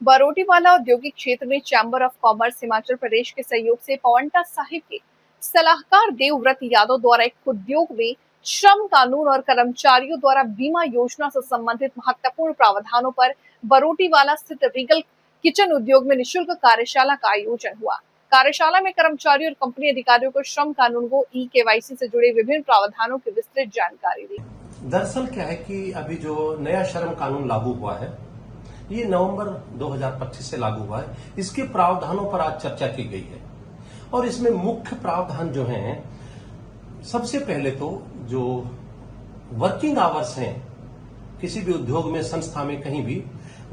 बरोटीवाला औद्योगिक क्षेत्र में chamber of commerce Himachal Pradesh के सहयोग से पावंटा साहिब के सलाहकार देवव्रत यादव द्वारा एक उद्योग में श्रम कानून और कर्मचारियों द्वारा बीमा योजना से संबंधित महत्वपूर्ण प्रावधानों पर बरोटीवाला स्थित रीगल किचन उद्योग में निःशुल्क कार्यशाला का आयोजन हुआ। कार्यशाला में कर्मचारियों और कंपनी अधिकारियों को श्रम कानून को केवाईसी से जुड़े विभिन्न प्रावधानों की विस्तृत जानकारी दी। दरअसल क्या है कि अभी जो नया श्रम कानून लागू हुआ है, ये नवंबर 2025 से लागू हुआ है। इसके प्रावधानों पर आज चर्चा की गई है और इसमें मुख्य प्रावधान जो हैं, सबसे पहले तो जो वर्किंग आवर्स हैं, किसी भी उद्योग में, संस्था में, कहीं भी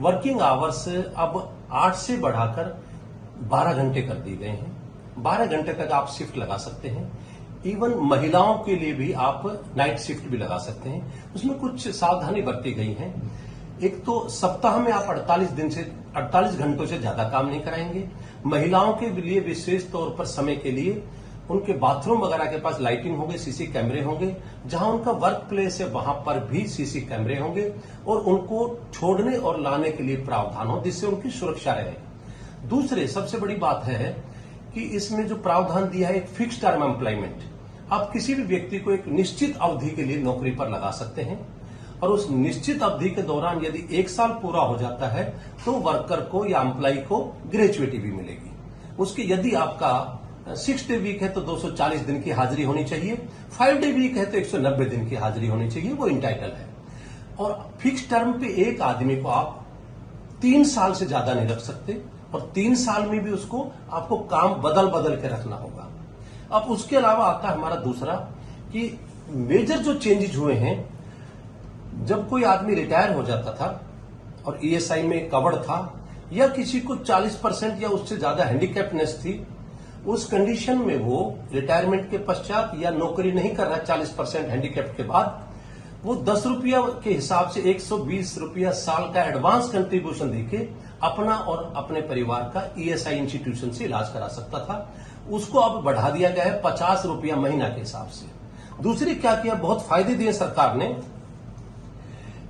वर्किंग आवर्स अब 8 से बढ़ाकर 12 घंटे कर दिए गए हैं। 12 घंटे तक आप शिफ्ट लगा सकते हैं। इवन महिलाओं के लिए भी आप नाइट शिफ्ट भी लगा सकते हैं। उसमें कुछ सावधानी बरती गई है। एक तो सप्ताह में आप 48 घंटों से ज्यादा काम नहीं कराएंगे। महिलाओं के लिए विशेष तौर पर समय के लिए उनके बाथरूम वगैरह के पास लाइटिंग होंगे, सीसी कैमरे होंगे। जहां उनका वर्क प्लेस है वहां पर भी सीसी कैमरे होंगे और उनको छोड़ने और लाने के लिए प्रावधान हो, जिससे उनकी सुरक्षा रहे। दूसरे सबसे बड़ी बात है कि इसमें जो प्रावधान दिया है, एक फिक्स टर्म एम्प्लॉयमेंट। आप किसी भी व्यक्ति को एक निश्चित अवधि के लिए नौकरी पर लगा सकते हैं और उस निश्चित अवधि के दौरान यदि 1 साल पूरा हो जाता है तो वर्कर को या एम्प्लॉय को ग्रेच्युटी भी मिलेगी। उसकी यदि आपका 6 डे वीक है तो 240 दिन की हाजिरी होनी चाहिए, 5 डे वीक है तो 190 दिन की हाजिरी होनी चाहिए, वो इंटाइटल है। और फिक्स टर्म पे एक आदमी को आप 3 साल से ज्यादा नहीं रख सकते और 3 साल में भी उसको आपको काम बदल बदल के रखना होगा। अब उसके अलावा आता है हमारा दूसरा कि मेजर जो चेंजेज हुए हैं, जब कोई आदमी रिटायर हो जाता था और ईएसआई में कवर्ड था या किसी को 40% या उससे ज्यादा हैंडीकैप्डनेस थी, उस कंडीशन में वो रिटायरमेंट के पश्चात या नौकरी नहीं कर रहा 40% हैंडीकैप के बाद, वो 10 रुपया के हिसाब से 120 रुपया साल का एडवांस कंट्रीब्यूशन देके अपना और अपने परिवार का ईएसआई इंस्टीट्यूशन से इलाज करा सकता था। उसको अब बढ़ा दिया गया है 50 रुपया महीना के हिसाब से। दूसरी क्या किया, बहुत फायदे दिए सरकार ने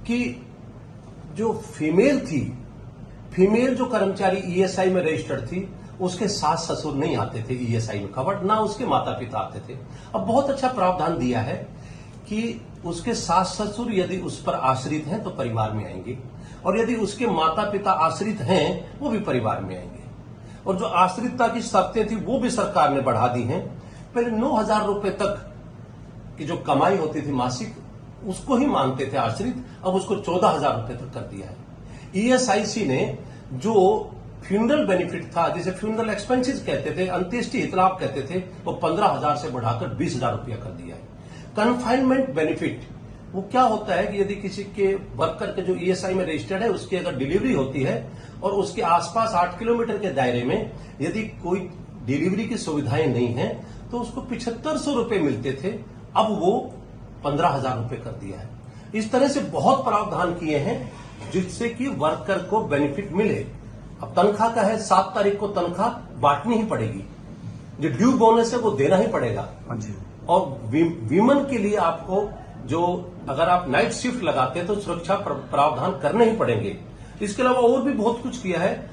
कि जो फीमेल जो कर्मचारी ईएसआई में रजिस्टर्ड थी, उसके सास ससुर नहीं आते थे ईएसआई में कवर्ड, ना उसके माता पिता आते थे। अब बहुत अच्छा प्रावधान दिया है कि उसके सास ससुर यदि उस पर आश्रित हैं तो परिवार में आएंगे और यदि उसके माता पिता आश्रित हैं वो भी परिवार में आएंगे। और जो आश्रितता की शर्तें थी वो भी सरकार ने बढ़ा दी हैं। पहले 9,000 रुपए तक की जो कमाई होती थी मासिक, उसको ही मानते थे आश्रित, अब उसको 14,000 रुपए तक कर दिया है। ईएसआईसी ने जो फ्यूनरल बेनिफिट था, जिसे फ्यूनरल एक्सपेंसेस कहते थे, अंत्येष्टि हित लाभ कहते थे, वो 15,000 से बढ़ाकर 20,000 रुपया कर दिया है। कन्फाइनमेंट बेनिफिट वो क्या होता है कि यदि किसी के वर्कर के जो ईएसआई में रजिस्टर्ड है, उसकी अगर डिलीवरी होती है और उसके आसपास 8 किलोमीटर के दायरे में यदि कोई डिलीवरी की सुविधाएं नहीं है तो उसको 7500 रुपए मिलते थे, अब वो 15,000 रुपए कर दिया है। इस तरह से बहुत प्रावधान किए हैं जिससे कि वर्कर को बेनिफिट मिले। अब तनख्वाह का है, 7 तारीख को तनख्वाह बांटनी ही पड़ेगी, जो ड्यू बोनस है वो देना ही पड़ेगा। और वीमन के लिए आपको जो अगर आप नाइट शिफ्ट लगाते हैं तो सुरक्षा प्रावधान करने ही पड़ेंगे। इसके अलावा और भी बहुत कुछ किया है।